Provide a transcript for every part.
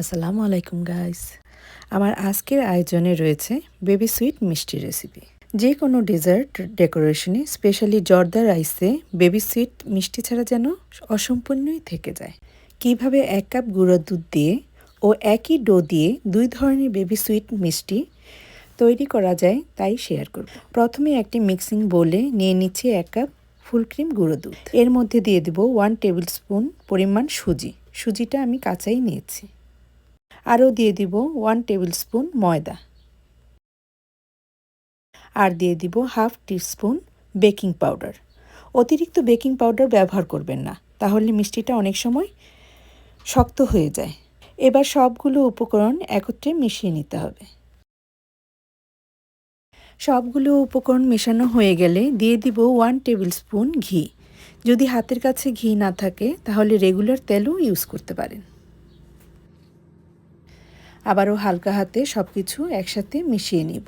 আসসালামু আলাইকুম গাইস। আমার আজকের আয়োজনে রয়েছে বেবি সুইট মিষ্টি রেসিপি। যে কোনো ডেজার্ট ডেকোরেশনে স্পেশালি জর্দা রাইসে বেবি সুইট মিষ্টি ছাড়া যেন অসম্পূর্ণই থেকে যায়। কিভাবে 1 কাপ গুঁড়ো দুধ দিয়ে ও একই ডো দিয়ে 2 ধরনের বেবি সুইট মিষ্টি তৈরি করা যায় তাই শেয়ার করব। প্রথমে একটি মিক্সিং বোলে নিয়ে নিচ্ছি 1 কাপ ফুল ক্রিম গুঁড়ো দুধ। এর মধ্যে দিয়ে দেব 1 টেবিল স্পুন পরিমাণ সুজি। সুজিটা আমি কাঁচাই নিয়েছি। আরও দিয়ে দিব 1 টেবিল স্পুন ময়দা, আর দিয়ে দিব হাফ টিস্পুন বেকিং পাউডার। অতিরিক্ত বেকিং পাউডার ব্যবহার করবেন না, তাহলে মিষ্টিটা অনেক সময় শক্ত হয়ে যায়। এবার সবগুলো উপকরণ একত্রে মিশিয়ে নিতে হবে। সবগুলো উপকরণ মেশানো হয়ে গেলে দিয়ে দিব 1 টেবিল স্পুন ঘি। যদি হাতের কাছে ঘি না থাকে তাহলে রেগুলার তেলও ইউজ করতে পারেন। আবারও হালকা হাতে সব কিছু একসাথে মিশিয়ে নিব।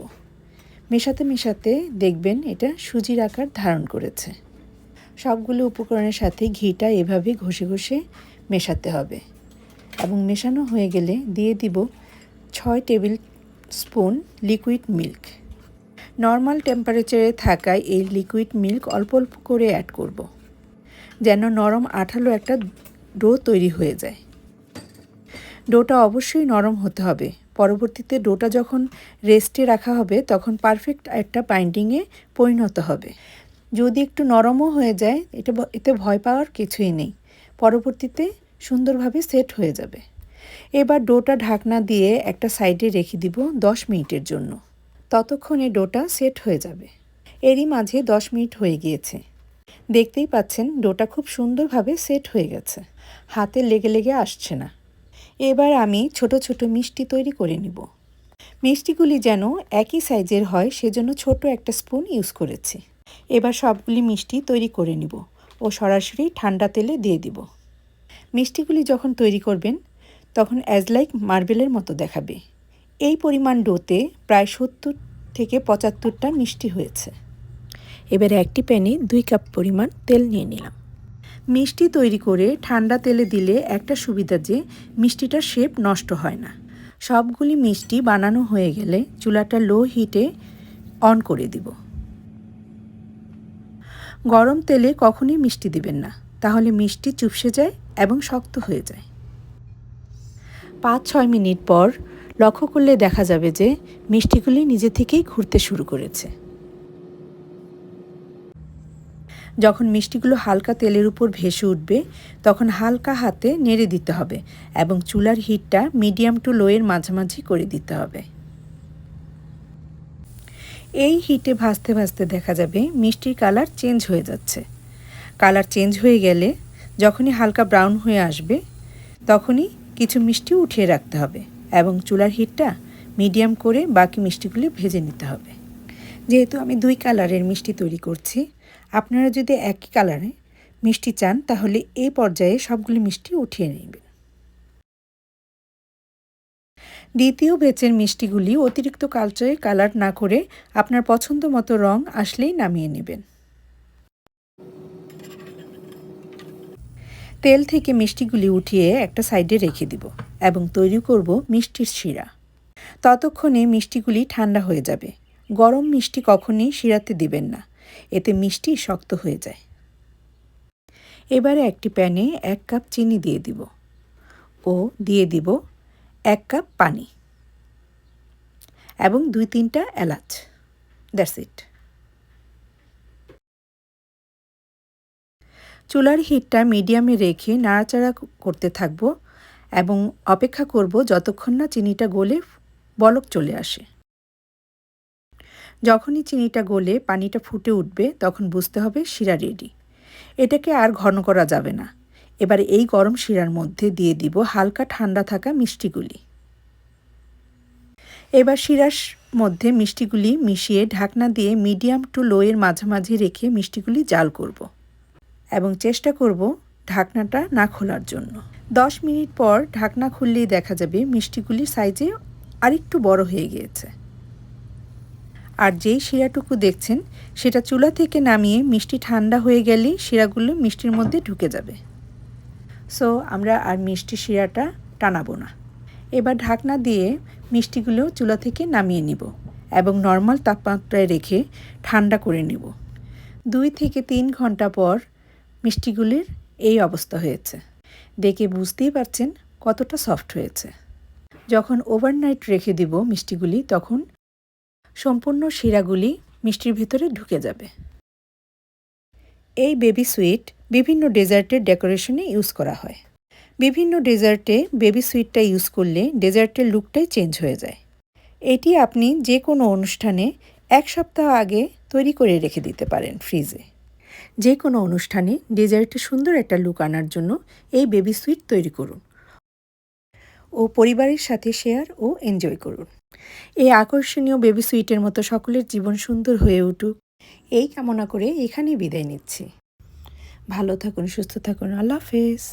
মেশাতে মেশাতে দেখবেন এটা সুজির আকার ধারণ করেছে। সবগুলো উপকরণের সাথে ঘিটা এভাবে ঘষে ঘষে মেশাতে হবে এবং মেশানো হয়ে গেলে দিয়ে দিব 6 table spoon liquid milk. Normal টেম্পারেচারে থাকায় এই লিকুইড মিল্ক অল্প অল্প করে অ্যাড করব, যেন নরম আঠালো একটা ডো তৈরি হয়ে যায়। ডোটা অবশ্যই নরম হতে হবে। পরবর্তীতে ডোটা যখন রেস্টে রাখা হবে তখন পারফেক্ট একটা বাইন্ডিংয়ে পরিণত হবে। যদি একটু নরমও হয়ে যায় এতে ভয় পাওয়ার কিছুই নেই, পরবর্তীতে সুন্দরভাবে সেট হয়ে যাবে। এবার ডোটা ঢাকনা দিয়ে একটা সাইডে রেখে দিব 10 মিনিটের জন্য। ততক্ষণে ডোটা সেট হয়ে যাবে। এরই মাঝে 10 মিনিট হয়ে গিয়েছে। দেখতেই পাচ্ছেন ডোটা খুব সুন্দরভাবে সেট হয়ে গেছে, হাতে লেগে লেগে আসছে না। এবার আমি ছোট ছোট মিষ্টি তৈরি করে নিব। মিষ্টিগুলি যেন একই সাইজের হয় সেজন্য ছোট একটা স্পুন ইউজ করেছি। এবার সবগুলি মিষ্টি তৈরি করে নিব ও সরাসরি ঠান্ডা তেলে দিয়ে দিব। মিষ্টিগুলি যখন তৈরি করবেন তখন অ্যাজ লাইক মার্বেলের মতো দেখাবে। এই পরিমাণ ডোতে প্রায় 70 থেকে 75টা মিষ্টি হয়েছে। এবারে একটি প্যানে 2 কাপ পরিমাণ তেল নিয়ে নিলাম। মিষ্টি তৈরি করে ঠান্ডা তেলে দিলে একটা সুবিধা যে মিষ্টিটার শেপ নষ্ট হয় না। সবগুলি মিষ্টি বানানো হয়ে গেলে চুলাটা লো হিটে অন করে দিব। গরম তেলে কখনই মিষ্টি দিবেন না, তাহলে মিষ্টি চুপসে যায় এবং শক্ত হয়ে যায়। 5-6 মিনিট পর লক্ষ্য করলে দেখা যাবে যে মিষ্টিগুলি নিজে থেকেই ঘুরতে শুরু করেছে। যখন মিষ্টিগুলো হালকা তেলের উপর ভেসে উঠবে তখন হালকা হাতে নেড়ে দিতে হবে এবং চুলার হিটটা মিডিয়াম টু লোয়ের মাঝামাঝি করে দিতে হবে। এই হিটে ভাজতে ভাজতে দেখা যাবে মিষ্টির কালার চেঞ্জ হয়ে যাচ্ছে। কালার চেঞ্জ হয়ে গেলে যখনই হালকা ব্রাউন হয়ে আসবে তখনই কিছু মিষ্টি উঠিয়ে রাখতে হবে এবং চুলার হিটটা মিডিয়াম করে বাকি মিষ্টিগুলি ভেজে নিতে হবে। যেহেতু আমি 2 কালারের মিষ্টি তৈরি করছি, আপনারা যদি একই কালারে মিষ্টি চান তাহলে এই পর্যায়ে সবগুলি মিষ্টি উঠিয়ে নেবেন। দ্বিতীয় ব্যাচের মিষ্টিগুলি অতিরিক্ত কালচে কালার না করে আপনার পছন্দ মতো রং আসলেই নামিয়ে নেবেন। তেল থেকে মিষ্টিগুলি উঠিয়ে একটা সাইডে রেখে দিব এবং তৈরি করব মিষ্টির শিরা। ততক্ষণে মিষ্টিগুলি ঠান্ডা হয়ে যাবে। গরম মিষ্টি কখনই শিরাতে দিবেন না, এতে মিষ্টি শক্ত হয়ে যায়। এবারে একটি প্যানে 1 কাপ চিনি দিয়ে দিব ও দিয়ে দিব 1 কাপ পানি এবং 2-3টা এলাচ। That's it. চুলার হিটটা মিডিয়ামে রেখে নাড়াচাড়া করতে থাকব এবং অপেক্ষা করব যতক্ষণ না চিনিটা গলে বলক চলে আসে। যখনই চিনিটা গলে পানিটা ফুটে উঠবে তখন বুঝতে হবে শিরা রেডি। এটাকে আর ঘন করা যাবে না। এবারে এই গরম শিরার মধ্যে দিয়ে দিব হালকা ঠান্ডা থাকা মিষ্টিগুলি। এবার শিরার মধ্যে মিষ্টিগুলি মিশিয়ে ঢাকনা দিয়ে মিডিয়াম টু লোয়ের মাঝামাঝি রেখে মিষ্টিগুলি জাল করব এবং চেষ্টা করব ঢাকনাটা না খোলার জন্য। 10 মিনিট পর ঢাকনা খুললেই দেখা যাবে মিষ্টিগুলির সাইজে আরেকটু বড় হয়ে গিয়েছে। আর যেই শিরাটুকু দেখছেন সেটা চুলা থেকে নামিয়ে মিষ্টি ঠান্ডা হয়ে গেলেই শিরাগুলো মিষ্টির মধ্যে ঢুকে যাবে। সো আমরা আর মিষ্টি শিরাটা টানাবো না। এবার ঢাকনা দিয়ে মিষ্টিগুলো চুলা থেকে নামিয়ে নিব এবং নর্মাল তাপমাত্রায় রেখে ঠান্ডা করে নিব। 2 থেকে 3 ঘন্টা পর মিষ্টিগুলির এই অবস্থা হয়েছে। দেখে বুঝতেই পারছেন কতটা সফট হয়েছে। যখন ওভারনাইট রেখে দিব মিষ্টিগুলি, তখন সম্পূর্ণ শিরাগুলি মিষ্টির ভিতরে ঢুকে যাবে। এই বেবি সুইট বিভিন্ন ডেজার্টের ডেকোরেশনে ইউজ করা হয়। বিভিন্ন ডেজার্টে বেবি সুইটটা ইউজ করলে ডেজার্টের লুকটাই চেঞ্জ হয়ে যায়। এটি আপনি যে কোনো অনুষ্ঠানে 1 সপ্তাহ আগে তৈরি করে রেখে দিতে পারেন ফ্রিজে। যে কোনো অনুষ্ঠানে ডেজার্টে সুন্দর একটা লুক আনার জন্য এই বেবি সুইট তৈরি করুন ও পরিবারের সাথে শেয়ার ও এনজয় করুন। এই আকর্ষণীয় বেবি সুইটের মতো সকলের জীবন সুন্দর হয়ে উঠুক, এই কামনা করে এখানেই বিদায় নিচ্ছি। ভালো থাকুন, সুস্থ থাকুন। আল্লাহ হাফেজ।